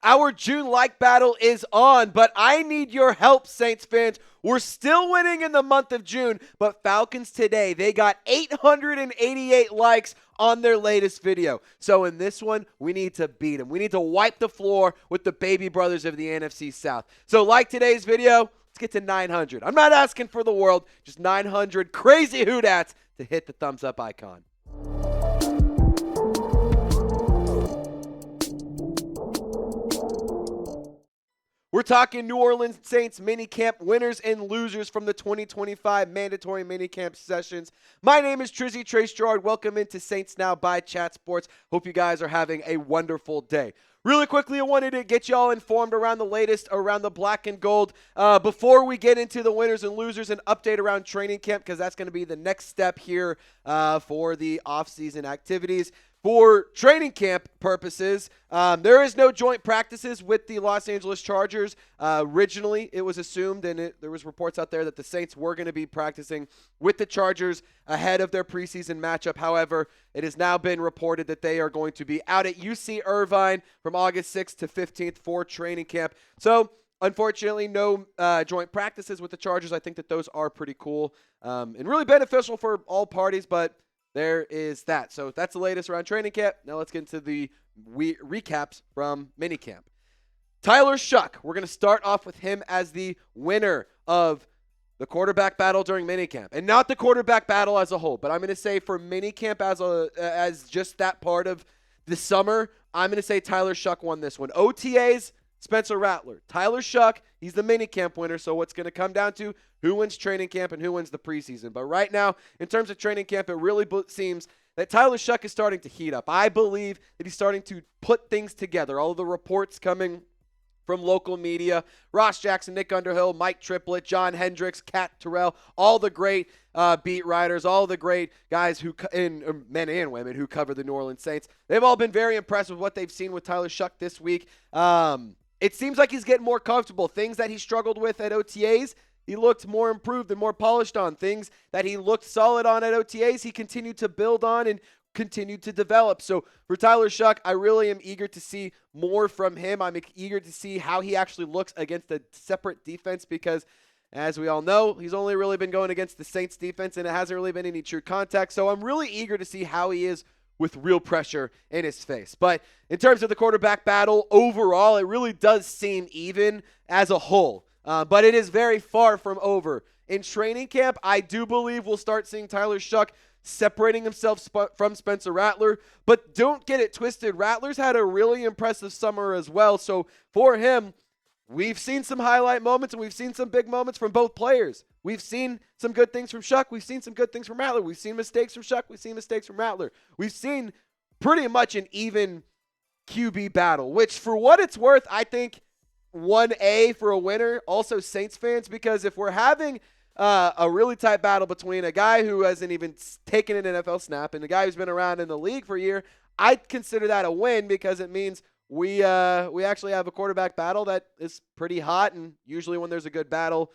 Our June like battle is on, but I need your help, Saints fans. We're still winning in the month of June, but Falcons today, they got 888 likes on their latest video. So in this one, we need to beat them. We need to wipe the floor with the baby brothers of the NFC South. So like today's video, let's get to 900. I'm not asking for the world, just 900 crazy hoodats to hit the thumbs up icon. We're talking New Orleans Saints minicamp winners and losers from the 2025 mandatory minicamp sessions. My name is Trizzy Trace Girouard. Welcome into Saints Now by Chat Sports. Hope you guys are having a wonderful day. Really quickly, I wanted to get you all informed around the latest around the black and gold. Before we get into the winners and losers, an update around training camp, because that's going to be the next step here for the offseason activities. For training camp purposes, there is no joint practices with the Los Angeles Chargers. Originally, it was assumed, and there was reports out there that the Saints were going to be practicing with the Chargers ahead of their preseason matchup. However, it has now been reported that they are going to be out at UC Irvine from August 6th to 15th for training camp. So, unfortunately, no joint practices with the Chargers. I think that those are pretty cool and really beneficial for all parties, but there is that. So that's the latest around training camp. Now let's get into the recaps from minicamp. Tyler Shough, we're going to start off with him as the winner of the quarterback battle during minicamp. And not the quarterback battle as a whole, but I'm going to say for minicamp as just that part of the summer, I'm going to say Tyler Shough won this one. OTAs, Spencer Rattler. Tyler Shough, he's the minicamp winner, so what's going to come down to who wins training camp and who wins the preseason. But right now, in terms of training camp, it really seems that Tyler Shough is starting to heat up. I believe that he's starting to put things together. All of the reports coming from local media, Ross Jackson, Nick Underhill, Mike Triplett, John Hendricks, Kat Terrell, all the great beat writers, all the great guys men and women who cover the New Orleans Saints. They've all been very impressed with what they've seen with Tyler Shough this week. It seems like he's getting more comfortable. Things that he struggled with at OTAs, he looked more improved and more polished on. Things that he looked solid on at OTAs, he continued to build on and continued to develop. So for Tyler Shough, I really am eager to see more from him. I'm eager to see how he actually looks against a separate defense because, as we all know, he's only really been going against the Saints defense, and it hasn't really been any true contact. So I'm really eager to see how he is with real pressure in his face. But in terms of the quarterback battle, overall, it really does seem even as a whole. But it is very far from over. In training camp, I do believe we'll start seeing Tyler Shough separating himself from Spencer Rattler. But don't get it twisted. Rattler's had a really impressive summer as well. So for him, we've seen some highlight moments and we've seen some big moments from both players. We've seen some good things from Shough. We've seen some good things from Rattler. We've seen mistakes from Shough. We've seen mistakes from Rattler. We've seen pretty much an even QB battle, which for what it's worth, I think 1A for a winner. Also Saints fans, because if we're having a really tight battle between a guy who hasn't even taken an NFL snap and a guy who's been around in the league for a year, I'd consider that a win because it means we actually have a quarterback battle that is pretty hot, and usually when there's a good battle,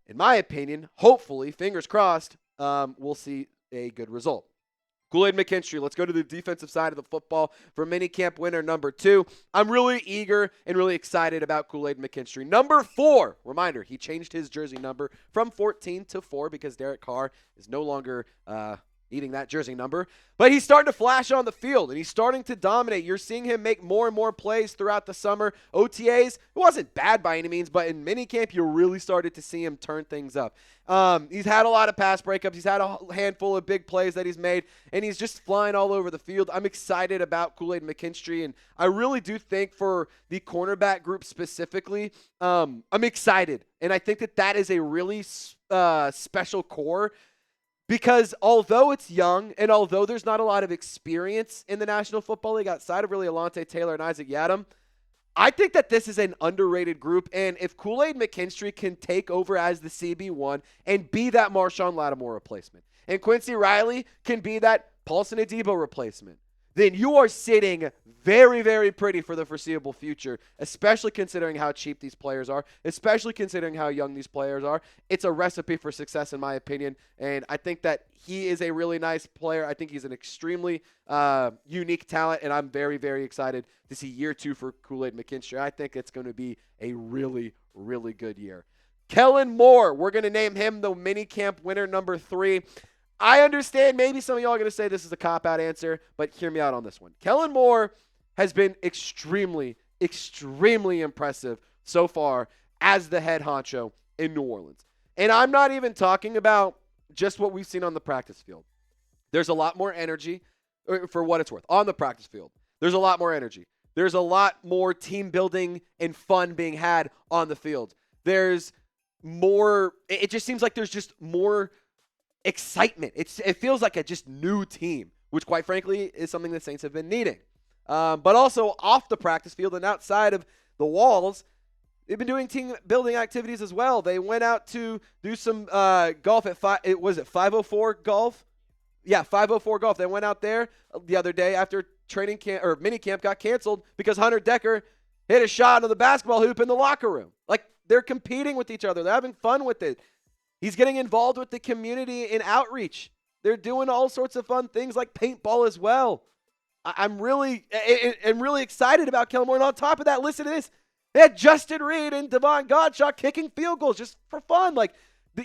in my opinion, hopefully, fingers crossed, we'll see a good result. Kool-Aid McKinstry, let's go to the defensive side of the football for minicamp winner number 2. I'm really eager and really excited about Kool-Aid McKinstry. Number 4, reminder, he changed his jersey number from 14 to 4 because Derek Carr is no longer needing that jersey number. But he's starting to flash on the field, and he's starting to dominate. You're seeing him make more and more plays throughout the summer. OTAs, it wasn't bad by any means, but in minicamp, you really started to see him turn things up. He's had a lot of pass breakups. He's had a handful of big plays that he's made, and he's just flying all over the field. I'm excited about Kool-Aid McKinstry, and I really do think for the cornerback group specifically, I'm excited. And I think that is a really special core. Because although it's young and although there's not a lot of experience in the National Football League outside of really Alontae Taylor and Isaac Yiadom, I think that this is an underrated group. And if Kool-Aid McKinstry can take over as the CB1 and be that Marshawn Lattimore replacement, and Quincy Riley can be that Paulson Adebo replacement, then you are sitting very, very pretty for the foreseeable future, especially considering how cheap these players are, especially considering how young these players are. It's a recipe for success, in my opinion, and I think that he is a really nice player. I think he's an extremely unique talent, and I'm very, very excited to see year 2 for Kool-Aid McKinstry. I think it's going to be a really, really good year. Kellen Moore, we're going to name him the minicamp winner number 3. I understand maybe some of y'all are going to say this is a cop-out answer, but hear me out on this one. Kellen Moore has been extremely, extremely impressive so far as the head honcho in New Orleans. And I'm not even talking about just what we've seen on the practice field. There's a lot more energy, for what it's worth, on the practice field. There's a lot more energy. There's a lot more team building and fun being had on the field. There's more, it just seems like there's just more excitement. It feels like a just new team, which quite frankly is something the Saints have been needing. But also off the practice field and outside of the walls, they've been doing team building activities as well. They went out to do some golf at 504 golf? Yeah, 504 golf. They went out there the other day after training camp or minicamp got canceled because Hunter Decker hit a shot on the basketball hoop in the locker room. Like, they're competing with each other. They're having fun with it. He's getting involved with the community in outreach. They're doing all sorts of fun things like paintball as well. I'm really excited about Kellen Moore. And on top of that, listen to this. They had Justin Reed and Devon Godshaw kicking field goals just for fun. Like,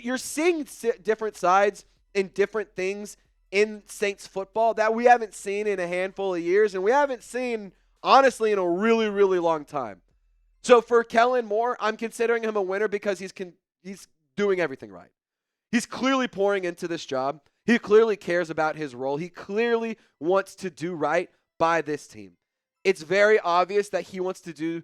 you're seeing different sides and different things in Saints football that we haven't seen in a handful of years, and we haven't seen, honestly, in a really, really long time. So for Kellen Moore, I'm considering him a winner because he's doing everything right. He's clearly pouring into this job. He clearly cares about his role. He clearly wants to do right by this team. It's very obvious that he wants to do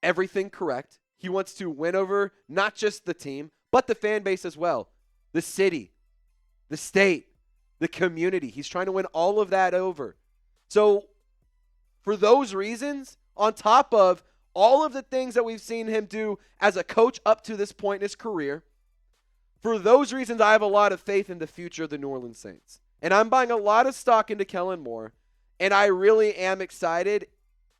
everything correct. He wants to win over not just the team, but the fan base as well. The city, the state, the community. He's trying to win all of that over. So for those reasons, on top of all of the things that we've seen him do as a coach up to this point in his career, for those reasons, I have a lot of faith in the future of the New Orleans Saints. And I'm buying a lot of stock into Kellen Moore, and I really am excited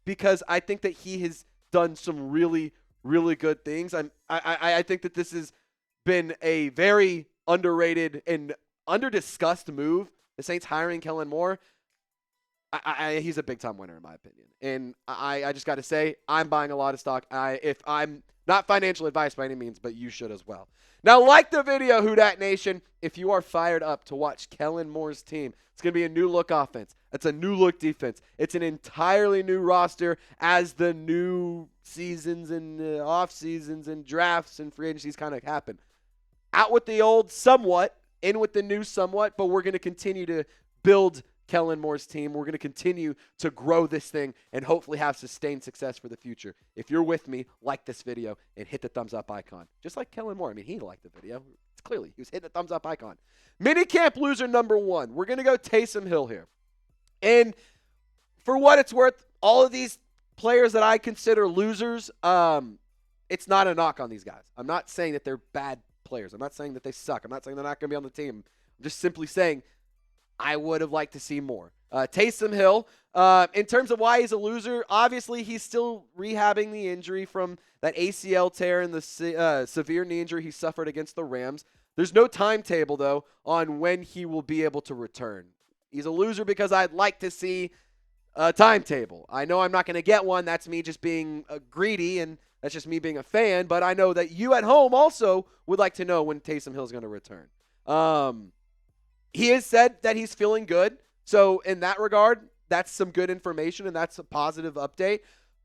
because I think that he has done some really, really good things. I think that this has been a very underrated and under-discussed move, the Saints hiring Kellen Moore. He's a big-time winner, in my opinion. And I just got to say, I'm buying a lot of stock. If I'm not financial advice by any means, but you should as well. Now, like the video, Who Dat Nation, if you are fired up to watch Kellen Moore's team, it's going to be a new-look offense. It's a new-look defense. It's an entirely new roster as the new seasons and off-seasons and drafts and free agencies kind of happen. Out with the old somewhat, in with the new somewhat, but we're going to continue to build Kellen Moore's team. We're going to continue to grow this thing and hopefully have sustained success for the future. If you're with me, like this video and hit the thumbs up icon. Just like Kellen Moore. I mean, he liked the video. It's clearly, he was hitting the thumbs up icon. Minicamp loser number 1. We're going to go Taysom Hill here. And for what it's worth, all of these players that I consider losers, it's not a knock on these guys. I'm not saying that they're bad players. I'm not saying that they suck. I'm not saying they're not going to be on the team. I'm just simply saying I would have liked to see more. Taysom Hill, in terms of why he's a loser, obviously he's still rehabbing the injury from that ACL tear and the severe knee injury he suffered against the Rams. There's no timetable, though, on when he will be able to return. He's a loser because I'd like to see a timetable. I know I'm not going to get one. That's me just being greedy, and that's just me being a fan. But I know that you at home also would like to know when Taysom Hill is going to return. He has said that he's feeling good. So in that regard, that's some good information, and that's a positive update.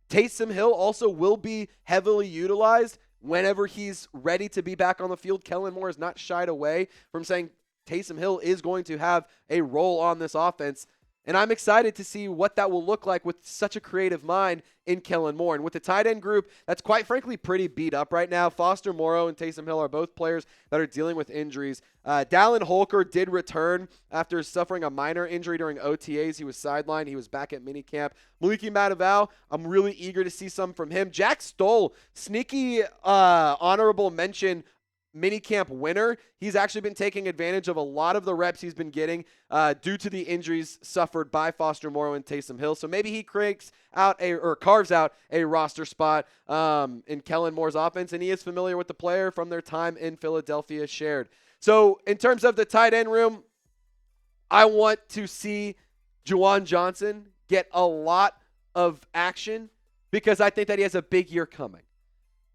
Taysom Hill also will be heavily utilized whenever he's ready to be back on the field. Kellen Moore has not shied away from saying Taysom Hill is going to have a role on this offense. And I'm excited to see what that will look like with such a creative mind in Kellen Moore. And with the tight end group, that's quite frankly pretty beat up right now. Foster Moreau and Taysom Hill are both players that are dealing with injuries. Dallin Holker did return after suffering a minor injury during OTAs. He was sidelined. He was back at minicamp. Maliki Mataval, I'm really eager to see some from him. Jack Stoll, sneaky honorable mention minicamp winner. He's actually been taking advantage of a lot of the reps he's been getting due to the injuries suffered by Foster Moreau and Taysom Hill. So maybe he carves out a roster spot in Kellen Moore's offense, and he is familiar with the player from their time in Philadelphia shared. So in terms of the tight end room, I want to see Juwan Johnson get a lot of action because I think that he has a big year coming.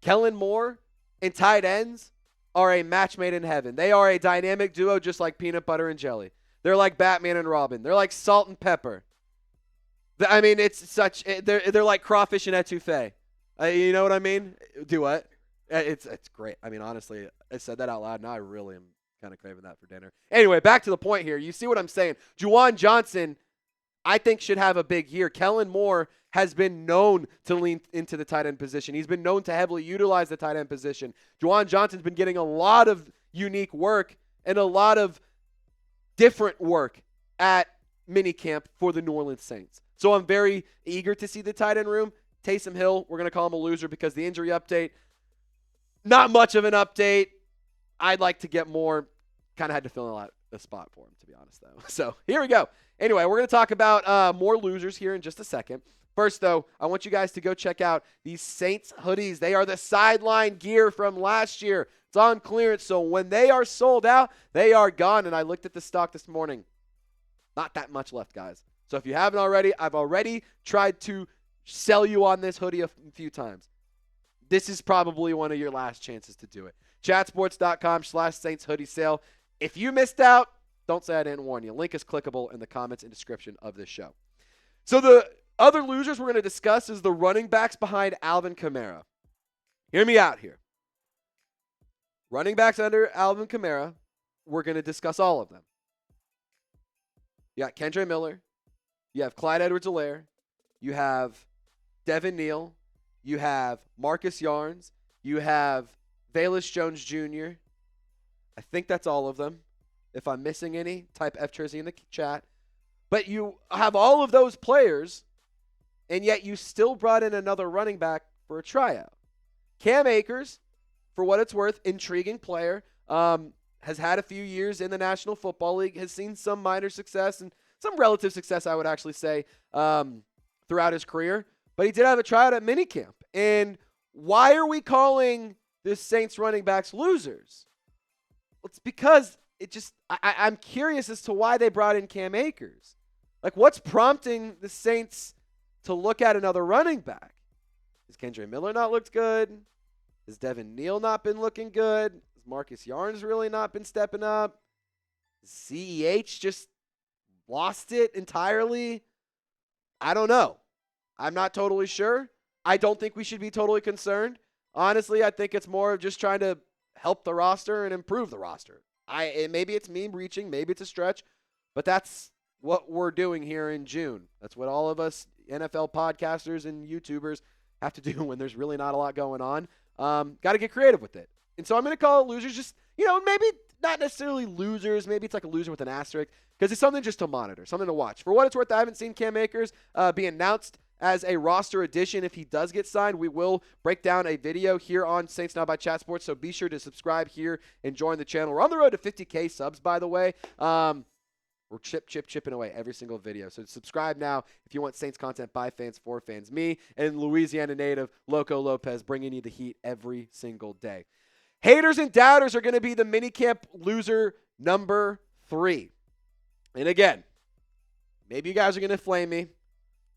Kellen Moore and tight ends are a match made in heaven. They are a dynamic duo just like peanut butter and jelly. They're like Batman and Robin. They're like salt and pepper. I mean, they're like crawfish and etouffee. You know what I mean? Do what? It's great. I mean, honestly, I said that out loud. Now I really am kind of craving that for dinner. Anyway, back to the point here. You see what I'm saying? Juwan Johnson, I think, should have a big year. Kellen Moore has been known to lean into the tight end position. He's been known to heavily utilize the tight end position. Juwan Johnson's been getting a lot of unique work and a lot of different work at minicamp for the New Orleans Saints. So I'm very eager to see the tight end room. Taysom Hill, we're going to call him a loser because the injury update, not much of an update. I'd like to get more. Kind of had to fill out a spot for him, to be honest, though. So here we go. Anyway, we're going to talk about more losers here in just a second. First, though, I want you guys to go check out these Saints hoodies. They are the sideline gear from last year. It's on clearance, so when they are sold out, they are gone. And I looked at the stock this morning. Not that much left, guys. So if you haven't already, I've already tried to sell you on this hoodie a few times. This is probably one of your last chances to do it. Chatsports.com/Saints hoodie sale. If you missed out, don't say I didn't warn you. Link is clickable in the comments and description of this show. So the other losers we're going to discuss is the running backs behind Alvin Kamara. Hear me out here. Running backs under Alvin Kamara, we're going to discuss all of them. You got Kendere Miller. You have Clyde Edwards-Helaire. You have Devin Neal. You have Marcus Yarns. You have Velus Jones Jr. I think that's all of them. If I'm missing any, type F Trizzy in the chat. But you have all of those players, and yet you still brought in another running back for a tryout. Cam Akers, for what it's worth, intriguing player, has had a few years in the National Football League, has seen some minor success and some relative success, I would actually say, throughout his career. But he did have a tryout at minicamp. And why are we calling the Saints running backs losers? Well, it's because I'm curious as to why they brought in Cam Akers. Like, what's prompting the Saints to look at another running back? Has Kendere Miller not looked good? Has Devin Neal not been looking good? Has Marcus Yarns really not been stepping up? Has CEH just lost it entirely? I don't know. I'm not totally sure. I don't think we should be totally concerned. Honestly, I think it's more of just trying to help the roster and improve the roster. Maybe it's me reaching, maybe it's a stretch, but that's what we're doing here in June. That's what all of us NFL podcasters and YouTubers have to do when there's really not a lot going on. Got to get creative with it. And so I'm going to call it losers, just, maybe not necessarily losers. Maybe it's like a loser with an asterisk because it's something just to monitor, something to watch. For what it's worth, I haven't seen Cam Akers be announced as a roster addition. If he does get signed, we will break down a video here on Saints Now by Chat Sports, so be sure to subscribe here and join the channel. We're on the road to 50K subs, by the way. We're chipping away every single video. So subscribe now if you want Saints content by fans, for fans. Me and Louisiana native Loco Lopez bringing you the heat every single day. Haters and doubters are going to be the minicamp loser number 3. And again, maybe you guys are going to flame me,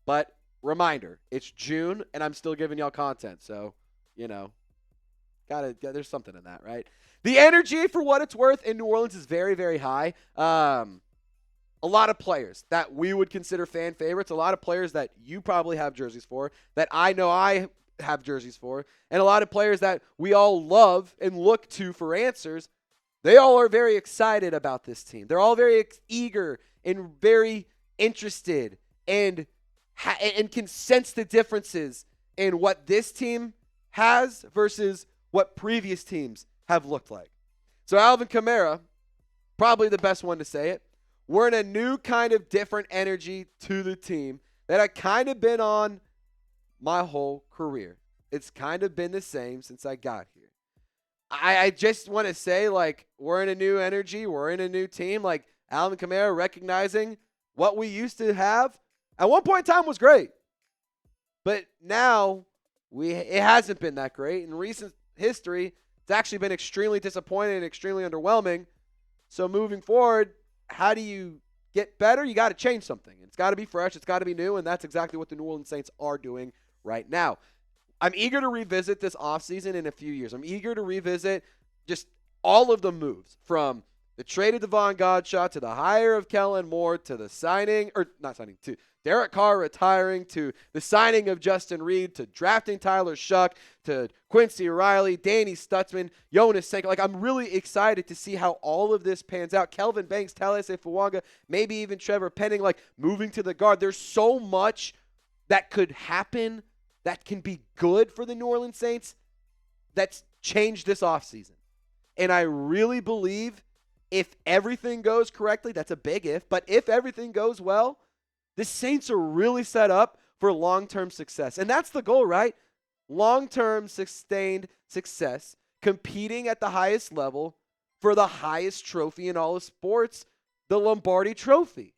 but reminder, it's June, and I'm still giving y'all content. So, there's something in that, right? The energy, for what it's worth, in New Orleans is very, very high. A lot of players that we would consider fan favorites, a lot of players that you probably have jerseys for, that I know I have jerseys for, and a lot of players that we all love and look to for answers. They all are very excited about this team. They're all very eager and very interested and can sense the differences in what this team has versus what previous teams have looked like. So Alvin Kamara, probably the best one to say it. We're in a new kind of different energy to the team that I've kind of been on my whole career. It's kind of been the same since I got here. I just want to say, like, we're in a new energy. We're in a new team. Like, Alvin Kamara recognizing what we used to have at one point in time was great. But now it hasn't been that great. In recent history, it's actually been extremely disappointing and extremely underwhelming. So moving forward, how do you get better? You got to change something. It's got to be fresh. It's got to be new, and that's exactly what the New Orleans Saints are doing right now. I'm eager to revisit this offseason in a few years. I'm eager to revisit just all of the moves from the trade of Devon Godshaw to the hire of Kellen Moore to the signing, or not signing, to Derek Carr retiring to the signing of Justin Reed to drafting Tyler Shough to Quincy Riley, Danny Stutzman, Jonas Senko. Like, I'm really excited to see how all of this pans out. Kelvin Banks, Talese Fuanga, maybe even Trevor Penning, like moving to the guard. There's so much that could happen that can be good for the New Orleans Saints that's changed this offseason. And I really believe if everything goes correctly, that's a big if, but if everything goes well, the Saints are really set up for long-term success. And that's the goal, right? Long-term sustained success, competing at the highest level for the highest trophy in all of sports, the Lombardi Trophy.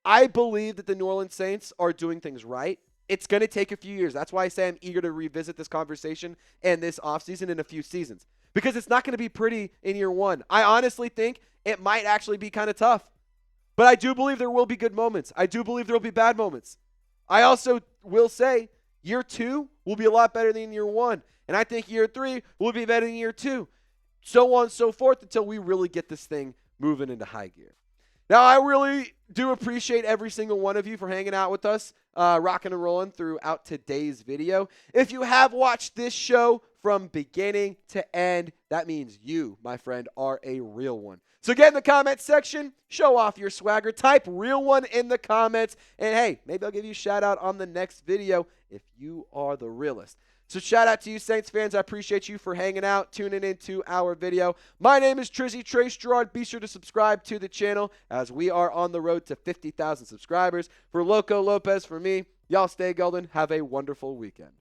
I believe that the New Orleans Saints are doing things right. It's going to take a few years. That's why I say I'm eager to revisit this conversation and this offseason in a few seasons. Because it's not going to be pretty in year one. I honestly think it might actually be kind of tough. But I do believe there will be good moments. I do believe there will be bad moments. I also will say year 2 will be a lot better than year 1. And I think year 3 will be better than year 2. So on and so forth until we really get this thing moving into high gear. Now, I really do appreciate every single one of you for hanging out with us, rocking and rolling throughout today's video. If you have watched this show from beginning to end, that means you, my friend, are a real one. So get in the comments section, show off your swagger, type real one in the comments, and hey, maybe I'll give you a shout out on the next video if you are the realest. So shout out to you, Saints fans. I appreciate you for hanging out, tuning into our video. My name is Trizzy Trace Girouard. Be sure to subscribe to the channel as we are on the road to 50,000 subscribers. For Loco Lopez, for me, y'all stay golden. Have a wonderful weekend.